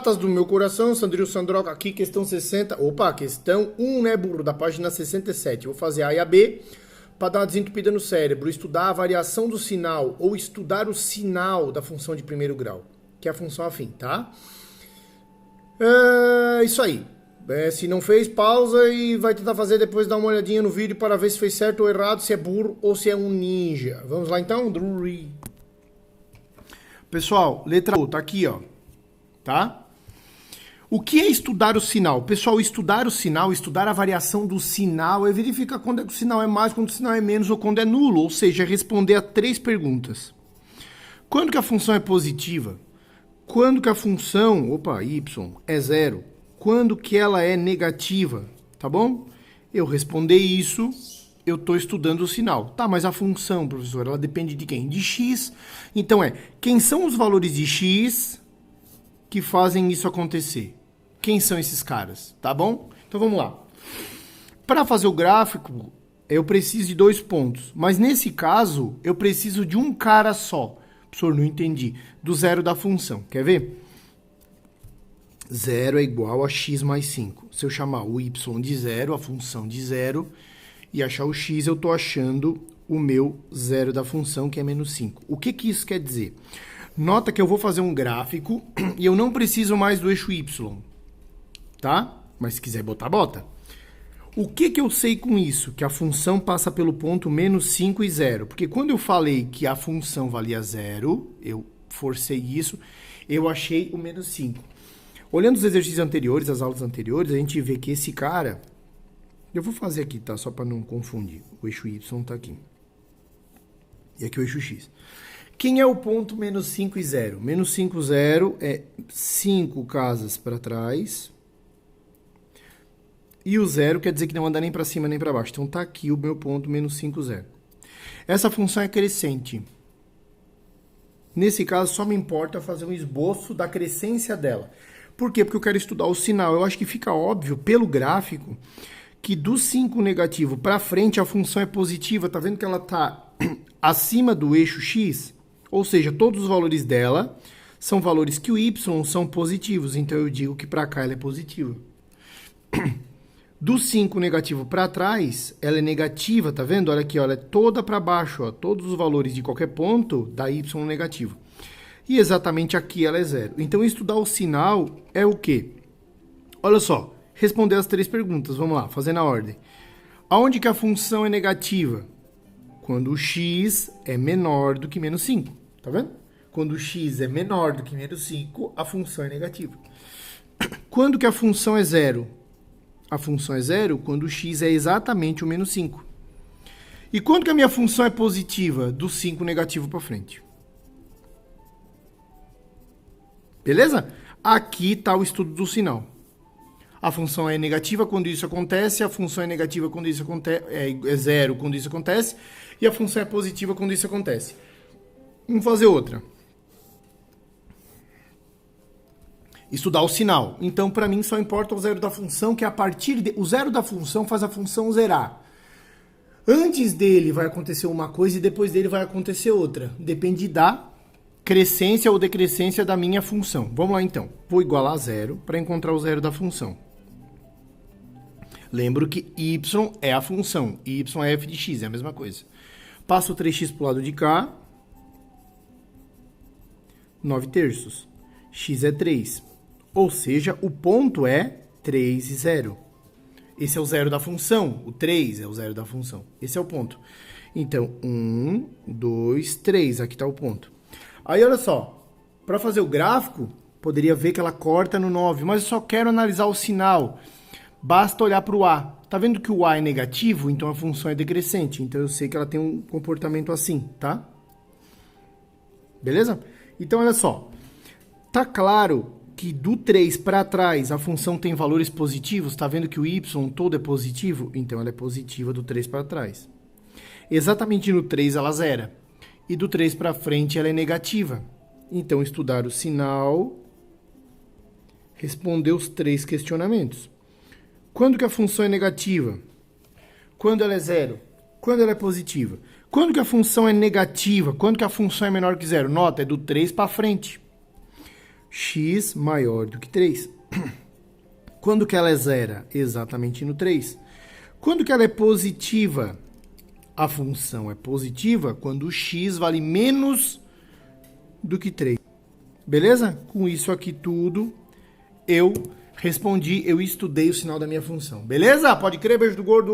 Patas do meu coração, Sandril Sandroca aqui, questão 60. Opa, questão 1, né, burro, da página 67. Vou fazer A e a B para dar uma desentupida no cérebro. Estudar a variação do sinal ou estudar o sinal da função de primeiro grau, que é a função afim, tá? Isso aí. Se não fez, pausa e vai tentar fazer depois, dar uma olhadinha no vídeo para ver se fez certo ou errado, se é burro ou se é um ninja. Vamos lá então? Pessoal, letra O, tá aqui, ó. Tá? O que é estudar o sinal? Pessoal, estudar o sinal, estudar a variação do sinal, é verificar quando é que o sinal é mais, quando o sinal é menos ou quando é nulo. Ou seja, responder a 3 perguntas. Quando que a função é positiva? Quando que a função, y, é 0? Quando que ela é negativa? Tá bom? Eu responder isso, eu estou estudando o sinal. Tá, mas a função, professor, ela depende de quem? De x. Então quem são os valores de x que fazem isso acontecer? Quem são esses caras? Tá bom? Então vamos lá. Para fazer o gráfico, eu preciso de 2 pontos. Mas nesse caso, eu preciso de um cara só. Professor, não entendi. Do zero da função. Quer ver? 0 é igual a x mais 5. Se eu chamar o y de 0, a função de 0, e achar o x, eu estou achando o meu zero da função, que é menos 5. O que isso quer dizer? Nota que eu vou fazer um gráfico e eu não preciso mais do eixo y, tá? Mas se quiser botar, bota. O que eu sei com isso? Que a função passa pelo ponto menos 5 e 0. Porque quando eu falei que a função valia 0, eu forcei isso, eu achei o menos 5. Olhando os exercícios anteriores, as aulas anteriores, a gente vê que esse cara... Eu vou fazer aqui, tá? Só para não confundir. O eixo y tá aqui. E aqui o eixo x. Quem é o ponto menos 5 e 0? Menos 5, 0 é 5 casas para trás. E o 0 quer dizer que não anda nem para cima nem para baixo. Então tá aqui o meu ponto menos 5, 0. Essa função é crescente. Nesse caso, só me importa fazer um esboço da crescência dela. Por quê? Porque eu quero estudar o sinal. Eu acho que fica óbvio, pelo gráfico, que do 5 negativo para frente a função é positiva. Tá vendo que ela está acima do eixo x? Ou seja, todos os valores dela são valores que o y são positivos. Então eu digo que para cá ela é positiva. Do 5 negativo para trás, ela é negativa, tá vendo? Olha aqui, ó, ela é toda para baixo, ó. Todos os valores de qualquer ponto dá y negativo. E exatamente aqui ela é 0. Então, estudar o sinal é o quê? Olha só, responder as 3 perguntas. Vamos lá, fazendo a ordem. Aonde que a função é negativa? Quando o x é menor do que menos 5. Tá vendo? Quando o x é menor do que menos 5, a função é negativa. Quando que a função é 0? A função é 0 quando o x é exatamente o menos 5. E quando que a minha função é positiva? Do 5 negativo para frente. Beleza? Aqui está o estudo do sinal. A função é negativa quando isso acontece, a função é negativa quando isso acontece, é 0 quando isso acontece, e a função é positiva quando isso acontece. Vamos fazer outra. Estudar o sinal. Então, para mim, só importa o zero da função, que a partir de... O zero da função faz a função zerar. Antes dele vai acontecer uma coisa e depois dele vai acontecer outra. Depende da crescência ou decrescência da minha função. Vamos lá, então. Vou igualar a 0 para encontrar o zero da função. Lembro que y é a função. Y é f de x, é a mesma coisa. Passo o 3x para o lado de cá. 9 terços. X é 3. Ou seja, o ponto é 3 e 0. Esse é o zero da função. O 3 é o zero da função. Esse é o ponto. Então, 1, 2, 3. Aqui está o ponto. Aí, olha só. Para fazer o gráfico, poderia ver que ela corta no 9. Mas eu só quero analisar o sinal. Basta olhar para o A. Tá vendo que o A é negativo? Então, a função é decrescente. Então, eu sei que ela tem um comportamento assim, tá? Beleza? Então, olha só. Tá claro que do 3 para trás a função tem valores positivos? Está vendo que o y todo é positivo? Então, ela é positiva do 3 para trás. Exatamente no 3 ela zera. E do 3 para frente ela é negativa. Então, estudar o sinal, responder os 3 questionamentos. Quando que a função é negativa? Quando ela é 0? Quando ela é positiva? Quando que a função é negativa? Quando que a função é menor que 0? Nota, é do 3 para frente. x maior do que 3. Quando que ela é zero? Exatamente no 3. Quando que ela é positiva? A função é positiva quando o x vale menos do que 3. Beleza? Com isso aqui tudo, eu respondi, eu estudei o sinal da minha função. Beleza? Pode crer, beijo do gordo.